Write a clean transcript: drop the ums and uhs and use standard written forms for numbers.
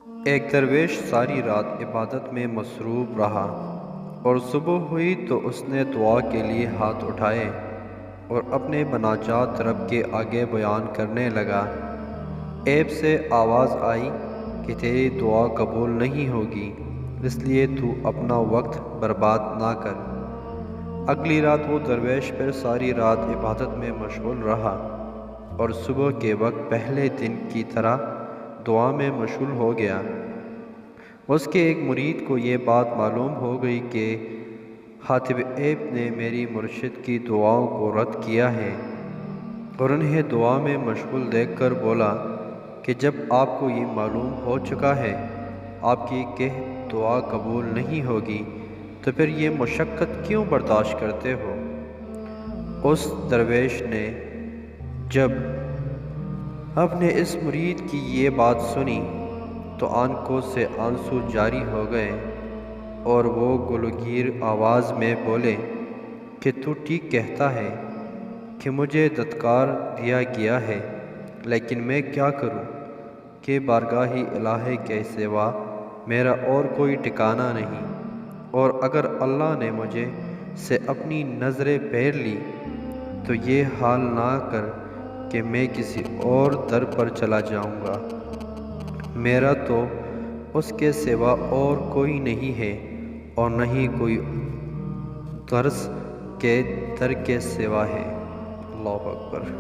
ایک درویش ساری رات عبادت میں مصروف رہا اور صبح ہوئی تو اس نے دعا کے لیے ہاتھ اٹھائے اور اپنے مناجات رب کے آگے بیان کرنے لگا۔ عیب سے آواز آئی کہ تیری دعا قبول نہیں ہوگی، اس لیے تو اپنا وقت برباد نہ کر۔ اگلی رات وہ درویش پھر ساری رات عبادت میں مشغول رہا اور صبح کے وقت پہلے دن کی طرح دعا میں مشغول ہو گیا۔ اس کے ایک مرید کو یہ بات معلوم ہو گئی کہ حاتب عیب نے میری مرشد کی دعاؤں کو رد کیا ہے، اور انہیں دعا میں مشغول دیکھ کر بولا کہ جب آپ کو یہ معلوم ہو چکا ہے آپ کی کہ دعا قبول نہیں ہوگی تو پھر یہ مشقت کیوں برداشت کرتے ہو؟ اس درویش نے جب اپنے اس مرید کی یہ بات سنی تو آنکھوں سے آنسو جاری ہو گئے اور وہ گلگیر آواز میں بولے کہ تو ٹھیک کہتا ہے کہ مجھے دھتکار دیا گیا ہے، لیکن میں کیا کروں کہ بارگاہ الہی کے سوا میرا اور کوئی ٹھکانہ نہیں، اور اگر اللہ نے مجھے سے اپنی نظریں پھیر لی تو یہ حال نہ کر کہ میں کسی اور در پر چلا جاؤں گا۔ میرا تو اس کے سوا اور کوئی نہیں ہے اور نہ ہی کوئی غرض کے در کے سوا ہے۔ اللہ اکبر۔